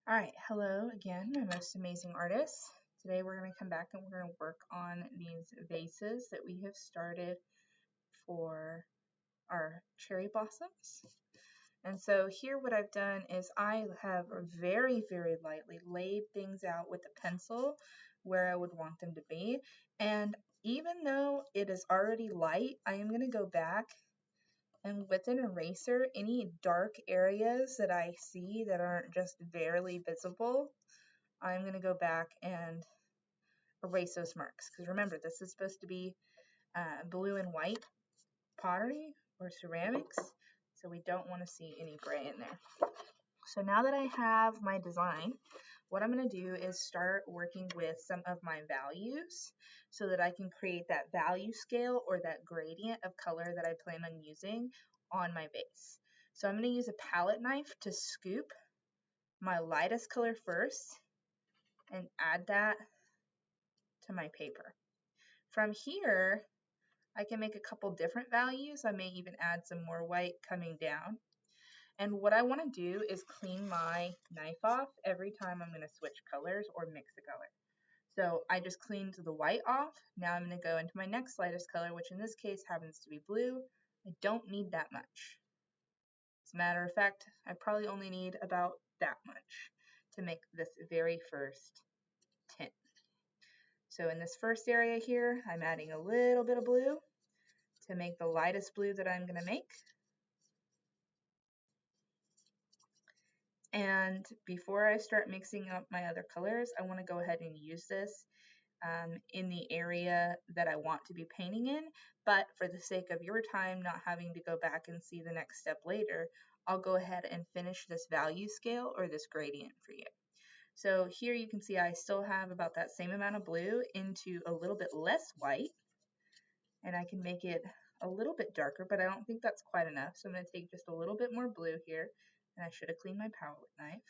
All right, hello again, my most amazing artists. Today we're going to come back and we're going to work on these vases that we have started for our cherry blossoms. And so here what I've done is I have very, very lightly laid things out with a pencil where I would want them to be. And even though it is already light, I am going to go back and with an eraser, any dark areas that I see that aren't just barely visible, I'm going to go back and erase those marks. Because remember, this is supposed to be blue and white pottery or ceramics, so we don't want to see any gray in there. So now that I have my design, what I'm going to do is start working with some of my values so that I can create that value scale or that gradient of color that I plan on using on my base. So I'm going to use a palette knife to scoop my lightest color first and add that to my paper. From here, I can make a couple different values. I may even add some more white coming down. And what I want to do is clean my knife off every time I'm going to switch colors or mix a color. So I just cleaned the white off. Now I'm going to go into my next lightest color, which in this case happens to be blue. I don't need that much. As a matter of fact, I probably only need about that much to make this very first tint. So in this first area here, I'm adding a little bit of blue to make the lightest blue that I'm going to make. And before I start mixing up my other colors, I want to go ahead and use this in the area that I want to be painting in. But for the sake of your time, not having to go back and see the next step later, I'll go ahead and finish this value scale or this gradient for you. So here you can see I still have about that same amount of blue into a little bit less white. And I can make it a little bit darker, but I don't think that's quite enough. So I'm going to take just a little bit more blue here. And I should have cleaned my palette knife.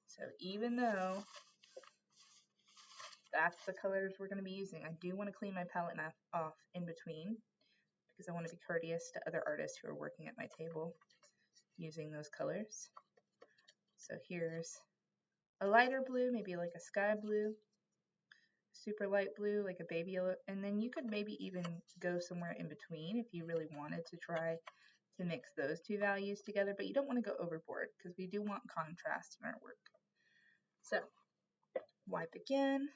So even though that's the colors we're going to be using, I do want to clean my palette knife off in between because I want to be courteous to other artists who are working at my table using those colors. So here's a lighter blue, maybe like a sky blue, super light blue, like a baby yellow, and then you could maybe even go somewhere in between if you really wanted to try to mix those two values together, but you don't want to go overboard because we do want contrast in our work. So wipe again,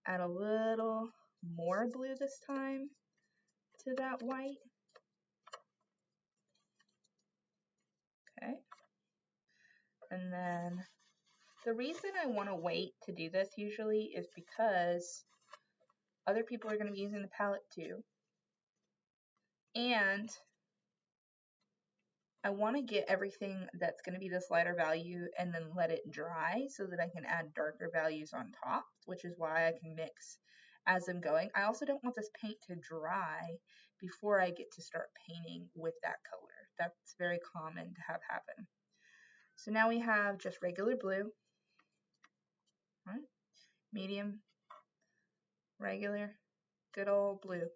add a little more blue this time to that white. Okay. And then the reason I want to wait to do this usually is because other people are going to be using the palette too. And I want to get everything that's going to be this lighter value and then let it dry so that I can add darker values on top, which is why I can mix as I'm going. I also don't want this paint to dry before I get to start painting with that color. That's very common to have happen. So now we have just regular blue, right? Medium, regular, good old blue.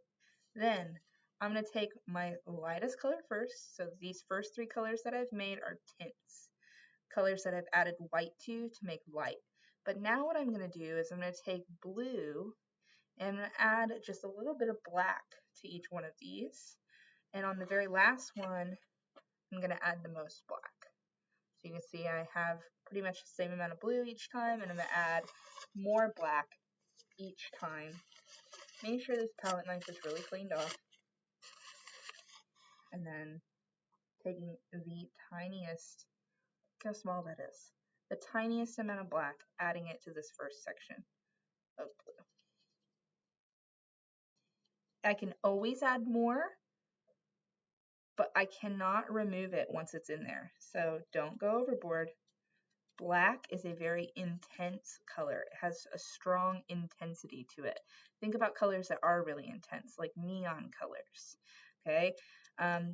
Then I'm going to take my lightest color first. So these first three colors that I've made are tints, colors that I've added white to make light. But now what I'm going to do is I'm going to take blue and I'm going to add just a little bit of black to each one of these. And on the very last one, I'm going to add the most black. So you can see I have pretty much the same amount of blue each time, and I'm going to add more black each time. Make sure this palette knife is really cleaned off. And then taking the tiniest, look how small that is, the tiniest amount of black, adding it to this first section of blue. I can always add more, but I cannot remove it once it's in there. So don't go overboard. Black is a very intense color. It has a strong intensity to it. Think about colors that are really intense, like neon colors, okay?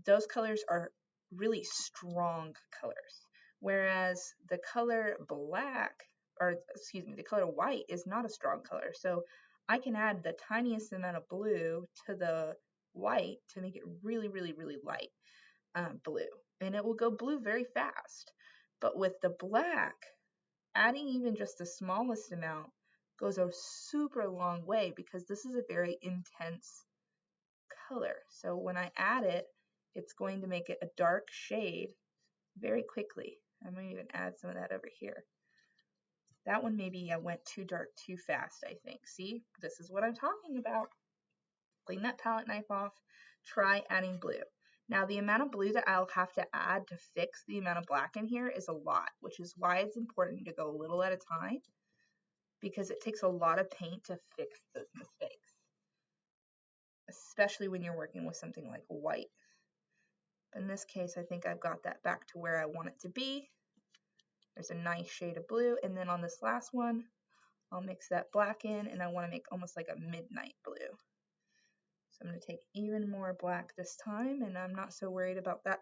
Those colors are really strong colors, whereas the color black, or excuse me, the color white is not a strong color. So I can add the tiniest amount of blue to the white to make it really, really, really light blue, and it will go blue very fast. But with the black, adding even just the smallest amount goes a super long way because this is a very intense color. So when I add it, it's going to make it a dark shade very quickly. I'm going to even add some of that over here. That one maybe I went too dark too fast, I think. See, this is what I'm talking about. Clean that palette knife off. Try adding blue. Now the amount of blue that I'll have to add to fix the amount of black in here is a lot, which is why it's important to go a little at a time because it takes a lot of paint to fix those mistakes, especially when you're working with something like white. In this case, I think I've got that back to where I want it to be. There's a nice shade of blue, and then on this last one, I'll mix that black in, and I want to make almost like a midnight blue. So I'm going to take even more black this time, and I'm not so worried about that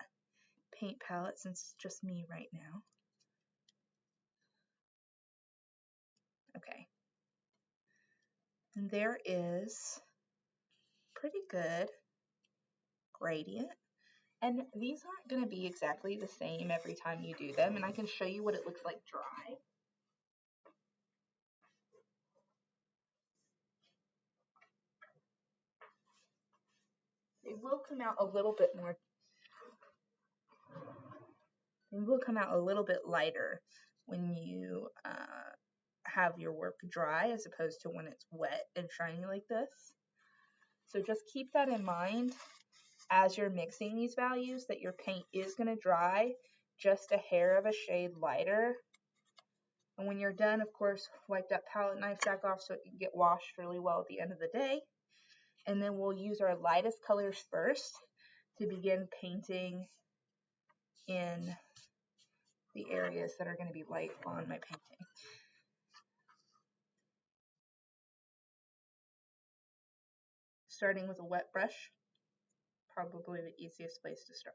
paint palette since it's just me right now. Okay. And there is pretty good gradient. And these aren't going to be exactly the same every time you do them, and I can show you what it looks like dry. They will come out a little bit more, they will come out a little bit lighter when you have your work dry as opposed to when it's wet and shiny like this. So just keep that in mind as you're mixing these values, that your paint is going to dry just a hair of a shade lighter. And when you're done, of course, wipe that palette knife back off so it can get washed really well at the end of the day. And then we'll use our lightest colors first to begin painting in the areas that are going to be light on my painting. Starting with a wet brush, probably the easiest place to start.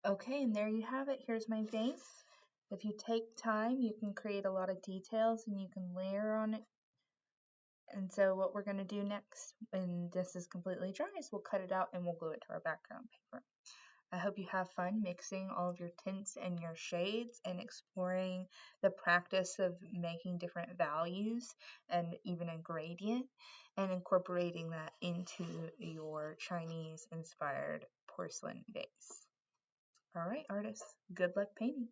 Okay, and there you have it. Here's my vase. If you take time, you can create a lot of details and you can layer on it. And so what we're going to do next, when this is completely dry, is we'll cut it out and we'll glue it to our background paper. I hope you have fun mixing all of your tints and your shades and exploring the practice of making different values and even a gradient and incorporating that into your Chinese inspired porcelain vase. All right, artists, good luck painting.